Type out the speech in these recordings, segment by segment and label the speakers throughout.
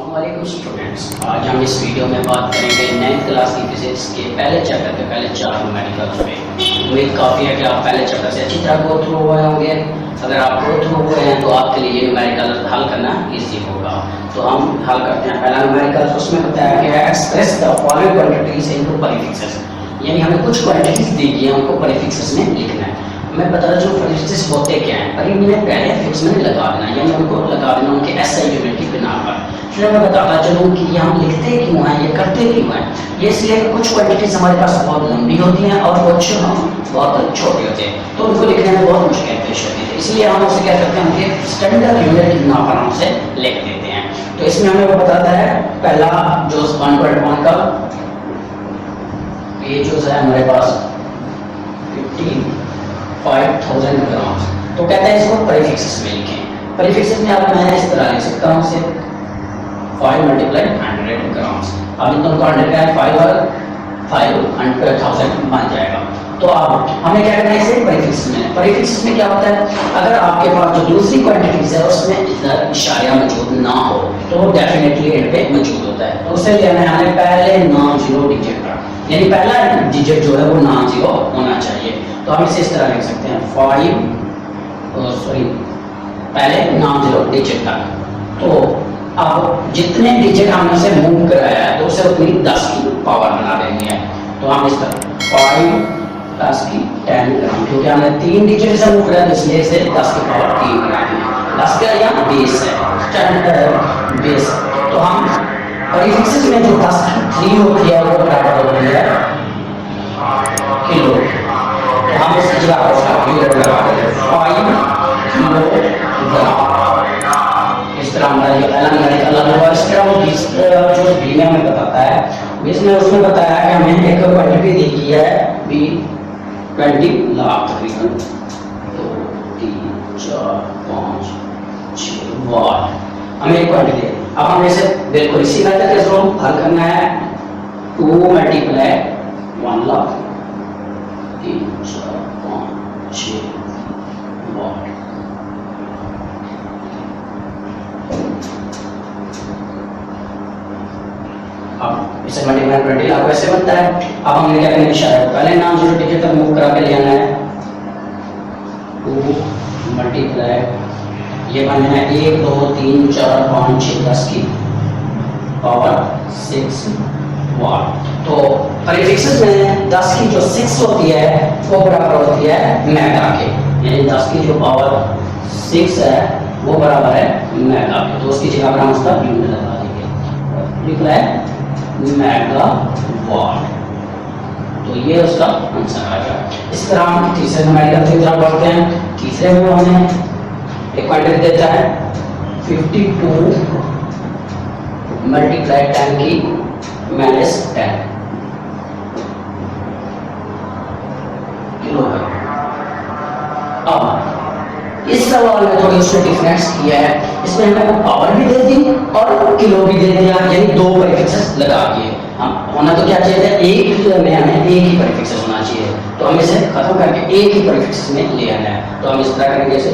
Speaker 1: अस्सलामुअलैकुम स्टूडेंट्स, आज हम इस वीडियो में बात करेंगे 9th क्लास की फिजिक्स के पहले चैप्टर के पहले 4 न्यूमेरिकल्स पे। उम्मीद काफ़ी है कि आप पहले चैप्टर से अच्छी तरह गो थ्रू हुए होंगे। अगर आप गो थ्रू हुए हैं तो आपके लिए ये न्यूमेरिकल हल करना ईजी होगा। तो हम हल करते हैं पहला न्यूमेरिकल। उसमें बताया गया है express the following quantities into prefixes, यानी हमें कुछ क्वांटिटीज दी गई हैं, उनको प्रीफिक्सेस में लिखना है। मैं बता रहा हूँ प्रीफिक्सेस होते क्या हैं, पर इन्हें पहले फिक्स में लगा देना, यानी उनको लगा देना उनके एसआई यूनिट की बिना पर। फिर मैं बताता चलूँ कि ये हम लिखते क्यों हैं, ये करते क्यों हैं। ये इसलिए कुछ क्वांटिटीज हमारे पास बहुत लंबी होती हैं और कुछ बहुत छोटी होती हैं, तो उनको लिखने में बहुत मुश्किल पेश होती है। इसलिए हम उसे क्या करते हैं, उनके स्टैंडर्ड यूनिट की बिना पर हम उसे लिख देते हैं। तो इसमें हमें वो बताता है पहला जो 1.1 का ये जो है हमारे पास 55,000 ग्राम, तो कहता है इसको प्रीफिक्सेस में लिखें। प्रीफिक्सेस में आप मैं इस तरह लिख सकता हूँ इसे 5 × 100 ग्राम्स। अब इन दोनों का 100 का है 5 और 500,000 बन जाएगा। तो अब हमें क्या करना है इसे प्रीफिक्स में। प्रीफिक्स में क्या होता है, अगर आपके पास जो दूसरी क्वांटिटीज है उसमें इधर इशारा मौजूद ना हो तो डेफिनेटली एंड पे मौजूद होता है। तो उसे लेना है हमें पहले नॉन जीरो डिजिट का, यानी पहला डिजिट जो है वो नॉन जीरो होना चाहिए। तो हम इसे इस तरह लिख सकते हैं 5 पहले नॉन जीरो डिजिट तक। तो अब जितने डिजिट हमने उसे मूव कराया है तो उसे उतनी 10 की पावर बना देनी है। तो हम इस तरह 5 + 10 ग्राम, क्योंकि हमने 3 डिजिट से मूव कराया इसलिए इसे 10 की पावर 3 बना देंगे। 10 का या बेस है, स्टैंडर्ड बेस। तो हम प्रीफिक्सेस में जो 10 की 3 होती है वो बराबर होती है किलो। तो हम इस जगह पर किलो लगा देते हैं 5 किलोग्राम। इस तरह हमारा ये पहला न्यूमेरिकल हुआ। इस तरह वो जो बी में हमें बताता है, इसमें उसने बताया कि हमें एक क्वांटिटी दी गई है बी 20 लाख तकरीबन 2 3 4 5 6 वाट हमें एक क्वांटिटी। अब हमें इसे बिल्कुल इसी मेथड के थ्रू हल करना है। 2 × 1 लाख 3 4 5 6 वाट। अब इसे मल्टीप्लाई 20 लाख वैसे बनता है। अब हमने क्या करना है, पहले नॉन जीरो डिजिट तक मूव करा के ले आना है। 2 × ये बनना है 1 2 3 4 5 6 10 की पावर 6 वाट। तो प्रीफिक्सेस में 10 की जो 6 होती है वो बराबर होती है मेगा के, यानी 10 की जो पावर 6 है वो बराबर है मेगा के। तो उसकी जगह पर हम उसका यूनिट लगा देंगे, लिख रहा है मेगा वाट। तो ये उसका आंसर आ गया। इस तरह हम तीसरे न्यूमेरिकल की तरफ बढ़ते हैं। तीसरे में हमें एक क्वांटिटी देता है 52 × 10 की -10 किलो। अब इस सवाल में थोड़ी उसने डिफरेंस किया है, इसमें हमें पावर भी दे दी और किलो भी दे दिया, यानी 2 प्रीफिक्सेस लगा दिए। हम होना तो क्या चाहिए था, एक में हमें एक ही प्रीफिक्सेस होना चाहिए। तो हम इसे खत्म करके एक ही प्रीफिक्सेस में ले आना है। तो हम इस तरह करेंगे इसे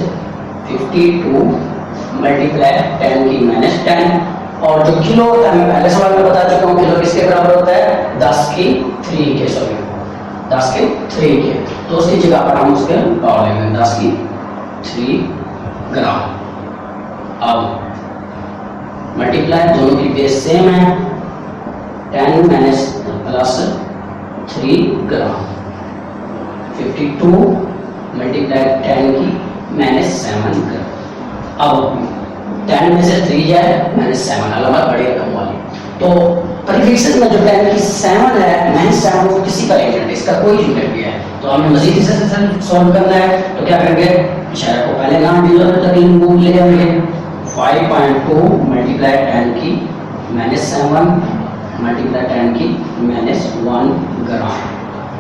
Speaker 1: 52 × 10 की -10। और जो किलो होता है मैं पहले सवाल में बता चुका हूँ, किलो किसके बराबर होता है 10 की 3 के, सॉरी 10 के 3 के। तो उसकी जगह पर हम उसके पावर लेंगे 10 की 3 ग्राम। अब मल्टीप्लाई दोनों की बेस सेम है, 10 + 3 ग्राम 52 × 10 की -7 ग्राम। अब 10 में से 3 जाए -7 अलग बड़ी रकम वाली। तो प्रीफिक्सेस में जो 10 की 7 है -7 वो किसी का यूनिट, इसका कोई यूनिट भी है। तो हमें मजीद इसे सॉल्व करना है। तो क्या करेंगे, इशारे को पहले नाम जीरो तक मूव ले जाएंगे। 5.2 × 10 की -7 × 10 की -1 ग्राम।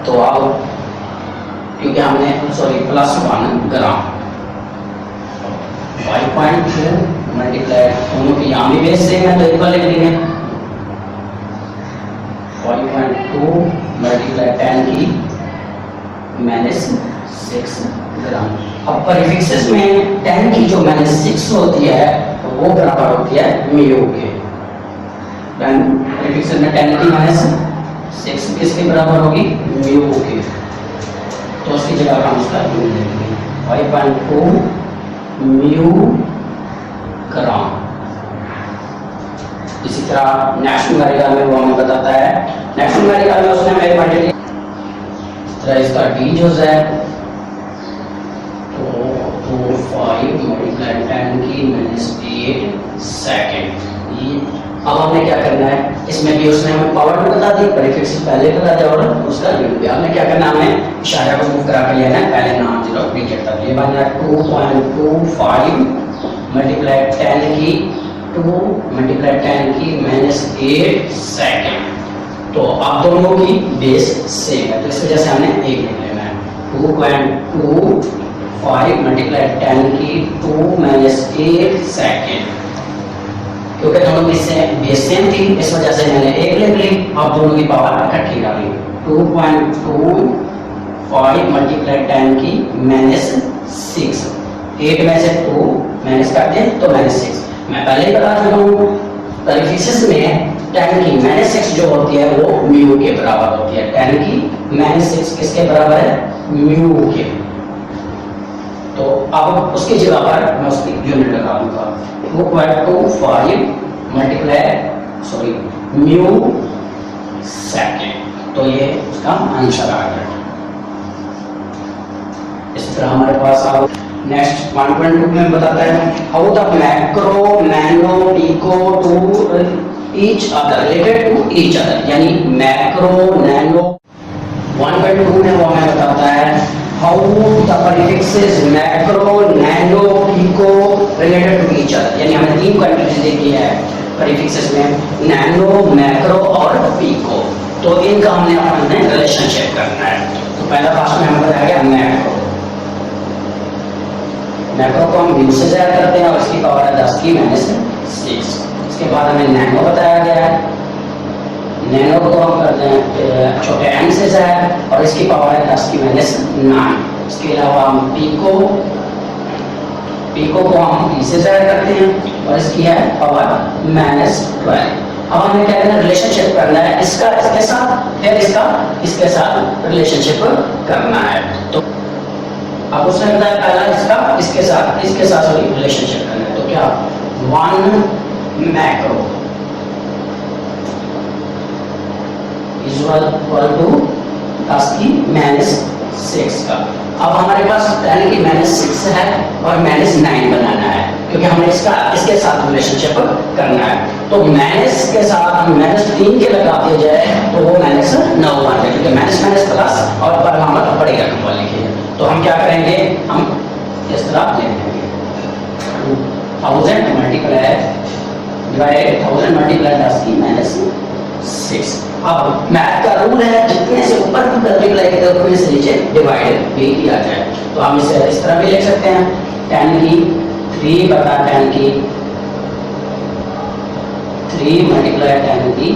Speaker 1: तो अब क्योंकि हमने +1 ग्राम 5.2 दोनों की यहाँ भी बेस सेम है तो एक बार लिख लेंगे 5.2 × 10 की -6 ग्राम। अब प्रीफिक्सेस में 10 की जो -6 होती है तो वो बराबर होती है म्यू के। प्रीफिक्स में 10 की माइनस 6 किसके बराबर होगी, म्यू के। तो उसकी जगह हम उसका म्यू लेंगे 5.2 म्यू ग्राम। इसी तरह नेक्स्ट न्यूमेरिकल में वो हमें बताता है, नेक्स्ट न्यूमेरिकल में उसने हमें क्वांटिटी इस तरह इसका डी जो है तो 5 मल्टीप्लाई 10 की -8 सेकेंड। अब हमने क्या करना है, इसमें भी उसने हमें पावर भी बता दी, प्रीफिक्स पहले बता दिया और उसका यूनिट भी। हमने क्या करना, हमें इशारा को मूव करा के लेना है, पहले नाम जीरो नीचे तक। ये बन गया 2.25 मल्टीप्लाई 10 की 2 मल्टीप्लाई 10 की -8 सेकेंड। तो आप दोनों की बेस सेम है, तो इस वजह से हमने एक लिख लेना है 2.25 मल्टीप्लाई 10 की 2 -8 सेकेंड। क्योंकि दोनों की बेस सेम थी इस वजह से मैंने एक लिख ली, अब दोनों की पावर इकट्ठी डाली 2.25 मल्टीप्लाई 10 की -6। 8 में से 2 माइनस कर दें तो -6। मैं पहले ही बता चुका हूँ प्रीफिक्स में 10 की -6 जो होती है वो म्यू के बराबर होती है। 10 की -6 किसके बराबर है, म्यू के। तो अब उसकी जगह पर मैं उसकी यूनिट लगा दूंगा 2.25 मल्टीप्लाई म्यू सेकेंड। तो ये उसका आंसर आ गया। इस तरह हमारे पास आओ नेक्स्ट 1.2 में बताता है how the macro nano pico to each other related to each other, यानी मैक्रो नैनो 1.2 में वो हमें बताता है how the prefixes macro nano pico related to each other, यानी हमने तीन क्वांटिटीज देखी है प्रीफिक्सेस में, नैनो मैक्रो और पिको। तो इनका हमने अपने रिलेशनशिप करना है। तो पहला पार्ट में हमें बताया गया मैक्रो। मैक्रो को हम म्यू से ज़ाहिर करते हैं और इसकी पावर है 10 की -6। इसके बाद हमें नैनो बताया गया है, नैनो को हम करते हैं छोटे n से ज़ाहिर और इसकी पावर है 10 की -9। इसके अलावा हम पिको को हम p से ज़ाहिर करते हैं और इसकी है पावर -12। अब हमें क्या करना है, रिलेशनशिप करना है, इसका इसके साथ फिर इसका इसके साथ रिलेशनशिप करना है। तो अब उसने बताया पहला इसका इसके साथ रिलेशनशिप करना है। तो क्या 1 मैक्रो इक्वल टू 10 की -6 का। अब हमारे पास 10 की -6 है और -9 बनाना है, क्योंकि हमें इसके साथ रिलेशनशिप करना है। तो माइनस के साथ हम -3 के लगा दिया जाए तो वो -9 बन जाए, क्योंकि माइनस प्लस और पर हम बड़ी रकम वाले लिखे। तो हम क्या करेंगे, हम इस तरह लिख देंगे 1000 मल्टीप्लाई 1000 10 की -6। अब मैथ का रूल है जितने से ऊपर मल्टीप्लाई करें उतने से नीचे डिवाइड भी किया जाए। तो हम इसे इस तरह भी लिख सकते हैं 10 की 3 बटा 10 की 3 मल्टीप्लाई 10 की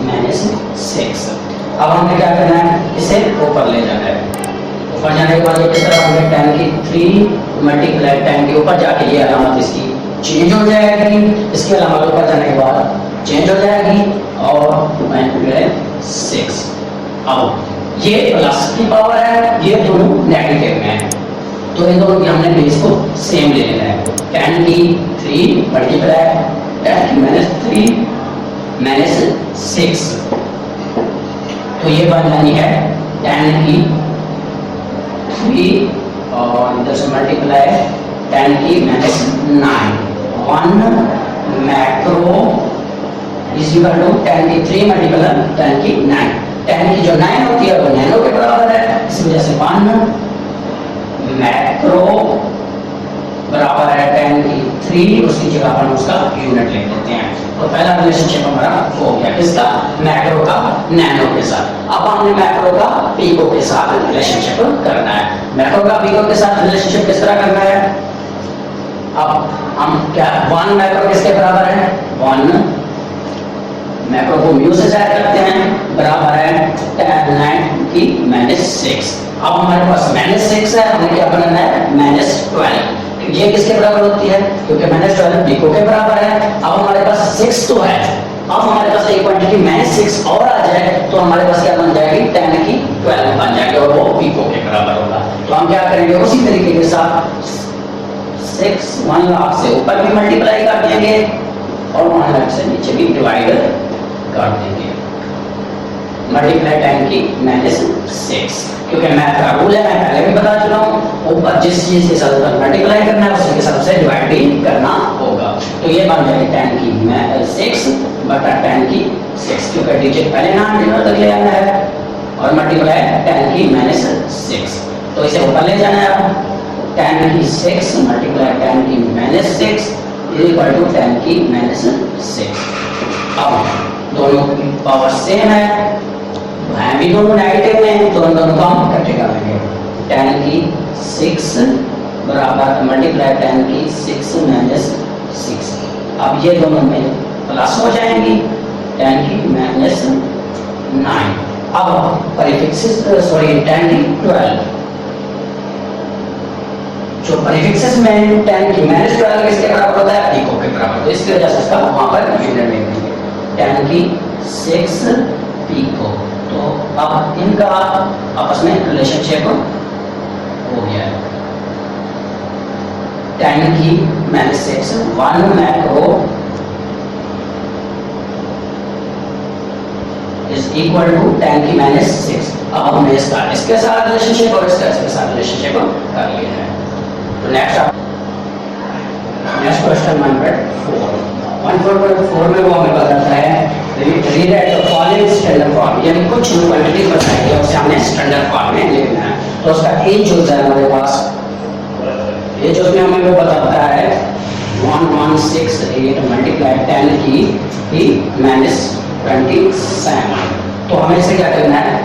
Speaker 1: -6। अब हमें क्या करना है, इसे ऊपर ले जाना है। ऊपर जाने के बाद किस तरह हमें 10 की 3 मल्टीप्लाई 10 के ऊपर जाके ये अलामत इसकी चेंज हो जाएगी, इसकी अलामत ऊपर जाने के बाद चेंज हो जाएगी और मल्टीप्लाई 6। अब ये प्लस की पावर है, ये दोनों नेगेटिव में है, तो इन दोनों की हमने बेस को सेम ले लेना है। 10 की 3 मल्टीप्लाई 10 की -6, तो ये बन जानी है 10 की 3 और इधर से मल्टीप्लाई 10 की -9। 1 मैक्रो इज इक्वल टू 10 की 3 मल्टीप्लाई 10 की 9। 10 की जो 9 होती है वो नैनो के बराबर है, इस वजह से 1 मैक्रो बराबर है 10 की 3, उसकी जगह पर हम उसका यूनिट लिख देते हैं। तो पहला रिलेशनशिप हमारा हो गया किसका, मैक्रो का नैनो के साथ। अब हमने मैक्रो का पिको के साथ रिलेशनशिप करना है। मैक्रो का पिको के साथ रिलेशनशिप किस तरह करना है, अब हम क्या 1 मैक्रो किसके बराबर है, 1 मैक्रो को म्यू से ज़ाहिर करते हैं, बराबर है 9 की -6। अब हमारे पास -6 है, हमें क्या बनाना है -12। ये किसके बराबर होती है, क्योंकि -12 पिको के बराबर है। अब हमारे पास 6 तो है, अब हमारे पास एक क्वांटिटी -6 और आ जाए तो हमारे पास क्या बन जाएगी 10 की 12 बन जाएगी और वो पिको के बराबर होगा। तो हम क्या करेंगे उसी तरीके के साथ 6 1 लाख से ऊपर भी मल्टीप्लाई कर देंगे और 1 लाख से नीचे भी डिवाइड कर देंगे। मल्टीप्लाई 10 की -6 क्योंकि मैथ का रूल है, मैं पहले भी बता चुका हूँ, ऊपर जिस चीज के साथ मल्टीप्लाई करना है उसी के साथ से डिवाइड भी करना होगा। तो ये बन जाएगी 10 की 6 बटा 10 की 6 क्योंकि डिजिट पहले नाम डिनोट तक ले आना है और मल्टीप्लाई 10 की -6। तो इसे ऊपर ले जाना है अब 10 की 6 मल्टीप्लाई 10 की -6 इज इक्वल टू 10 की -6। अब दोनों की पावर सेम है, भी दोनों नेगेटिव में तो दोनों को हम इकट्ठे कर लेंगे। 10 की 6 बराबर मल्टीप्लाई 10 की 6 -6। अब ये दोनों में प्लस हो जाएंगी 10 की -9। अब प्रीफिक्सेस 10 की 12 जो प्रीफिक्सेस में 10 की -12 किसके बराबर होता है पिको के बराबर, तो इसकी वजह से इसका वहां पर यूनिट ले लेंगे 10 की 6 पिको। तो अब इनका आपस में रिलेशनशिप हो गया है। 10 की -6 1 मैक्रो इज इक्वल टू 10 की -6। अब हमने इसके साथ रिलेशनशिप और इसके साथ रिलेशनशिप कर लिया है। तो नेक्स्ट क्वेश्चन नंबर 1.4 में वो हमें बताता है rewrite the following standard form, यानी कुछ क्वांटिटी बताई है उसे हमने स्टैंडर्ड फॉर्म में लिखना है। तो उसका एज होता है हमारे पास, एज उसमें हमें वो बताता है 1168 मल्टीप्लाई 10 की -27। तो हमें इसे क्या करना है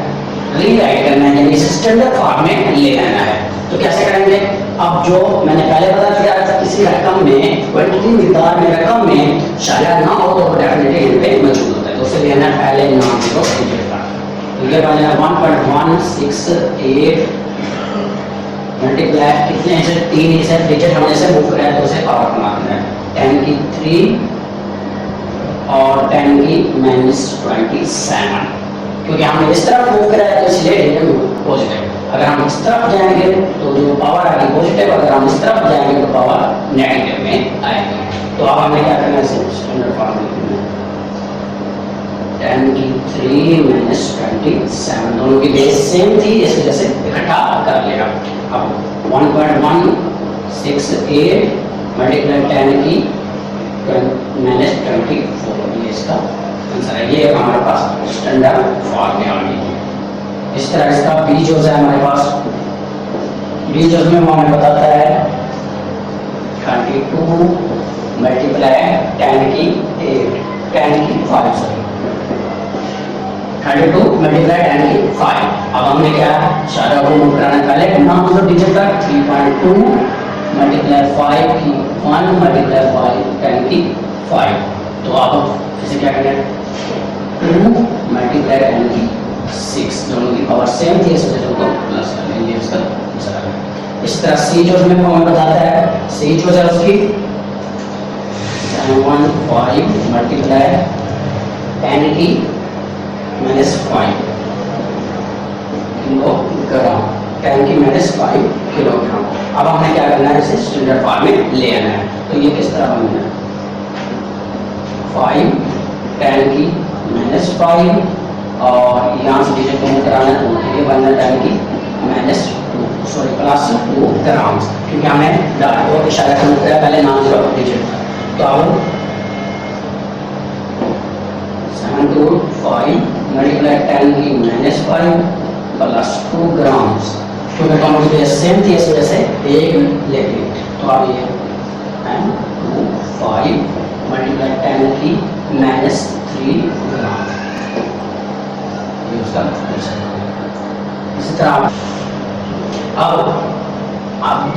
Speaker 1: रीराइट करना है, यानी इसे स्टैंडर्ड फॉर्म में ले आना है। तो कैसे करेंगे, अब जो मैंने पहले बता दिया था किसी रकम में क्वांटिटी मिकदार में रकम में शायद ना हो तो डेफिनेटली यहाँ पे मौजूद होता है, तो उसे लेना पहले नाम को डिजिट का। तो ये बन जाएगा 1.168 मल्टीप्लाई कितने से 3 इसे डिजिट हमने से मूव कराया तो उसे पावर मारना है 10 की 3 और 10 की -27 क्योंकि हमने इस तरफ मूव कराया तो इसलिए पॉजिटिव। अगर हम इस तरफ जाएंगे तो जो पावर आएगी पॉजिटिव, अगर हम इस तरफ जाएंगे तो पावर नेगेटिव में आएगी। तो अब हमें क्या करना है स्टैंडर्ड फॉर्म लिखना है 10 की 3 -27 दोनों की बेस सेम थी इस वजह से इकट्ठा कर लिया। अब 1.168 मल्टीप्लाई 10 की -24 ये इसका आंसर है। ये हमारे पास स्टैंडर्ड फॉर्म में आ गई। इस तरह इसका बीज हो जाए हमारे पास, बीज उसमें वो हमें बताता है 32 मल्टीप्लाई 10 की 8 10 की 5 सॉरी 32 मल्टीप्लाई 10 की 5। अब हमने क्या सारा को मूव कराना पहले नाम तो डिजिट का 3.2 मल्टीप्लाई 5 की 1 मल्टीप्लाई 5 10 की 5। तो अब इसे क्या करें 2 मल्टीप्लाई 10 की 6 दोनों की पावर सेम थी इस वजह को प्लस कर लेंगे इसका आंसर। इस तरह सी जो हमें हमें बताता है सी जो है उसकी 1.5 मल्टीप्लाई 10 की -5 किलोग्राम 10 की -5 किलोग्राम। अब हमने क्या करना है इसे स्टैंडर्ड फॉर्म में ले आना है। तो ये किस तरह बनना है 5 10 की -5 और यहाँ से डिजिट को कराना है तो ये बनना 10 की -2 सॉरी +2 ग्राम क्योंकि हमें डाटा को इशारा करना पड़ेगा पहले नाम जो डिजिट। तो अब 725 मल्टीप्लाई 10 की -5 +2 ग्राम क्योंकि दोनों की बेस सेम थी इस वजह से एक ले ली। तो अब ये 5 मल्टीप्लाई 10 की -3 ग्राम उसका इसी तरह अब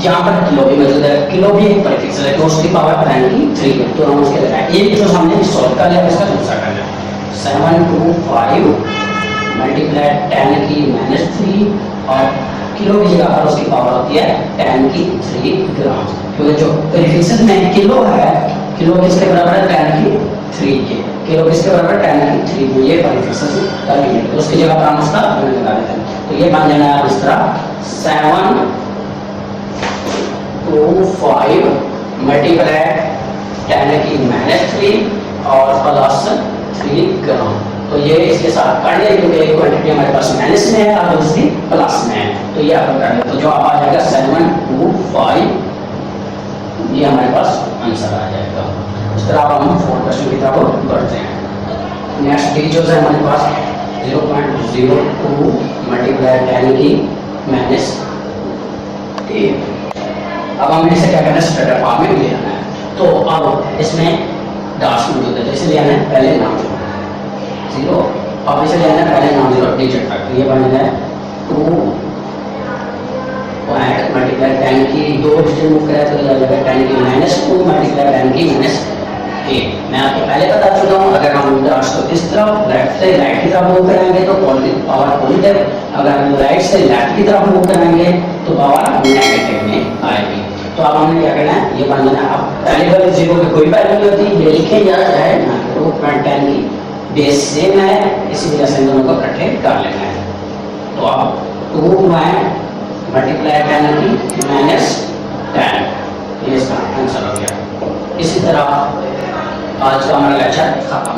Speaker 1: यहाँ पर किलो भी मौजूद है, किलो भी एक प्रीफिक्स है तो उसकी पावर 10 की 3 है। तो हम उसके लगाए एक जो हमने सॉल्व कर लिया इसका दूसरा करना है 725 मल्टीप्लाई 10 की -3 और किलो की जगह पर उसकी पावर होती है 10 की 3 ग्राम क्योंकि जो प्रीफिक्स में किलो है किलो किसके बराबर है 10 की 3 के। किलो किसके बराबर 10 की 3 को ये परिफिक्सेस कर लेंगे, तो उसकी जगह पर हम उसका यूनिट लगा देते हैं। तो ये बन जाना है इस तरह 725 मल्टीप्लाई 10 की -3 और प्लस 3 ग्राम। तो ये इसके साथ काट लिया क्योंकि एक क्वांटिटी हमारे पास माइनस में है और दूसरी प्लस में है, तो ये आप कर ले, तो जो आप आ जाएगा 725, ये हमारे पास आंसर आ जाएगा। इस तरह हम 4 क्वेश्चन की तरफ बढ़ते हैं। नेक्स्ट डिजिट है हमारे पास 0.02 मल्टीप्लाई 10 की -8। अब हमें इसे क्या करना है, स्ट्रेट फॉर्म में ले आना है। तो अब इसमें डॉट्स मौजूद है, तो इसे ले आना है पहले नाम 0, अब इसे ले आना है पहले नाम 0 डिजिट तक, तो ये बन जाए 2 मल्टीप्लाई 10 की 2 डिजिट मूव कराए तो ये आ जाएगा 10 की -2 मल्टीप्लाई 10 की -8। मैं आपको पहले बता चुका हूँ, अगर हम डॉट्स को इस तरफ लेफ्ट से राइट की तरफ मूव कराएंगे तो पावर पॉजिटिव, अगर हम राइट से लेफ्ट की तरफ मूव कराएंगे तो पावर नेगेटिव में आएगी। तो अब हमने क्या करना है, ये बन जाना है। अब पहले वाले 0 की कोई वैल्यू नहीं होती, ये लिखे या चाहे ना, 2.10 की बेस सेम है, इसी वजह से दोनों को इकट्ठे कर लेना है। तो अब 2 मल्टीप्लाई 10 की -10, ये इसका आंसर हो गया। इसी तरह आज का हमारा लेक्चर खत्म।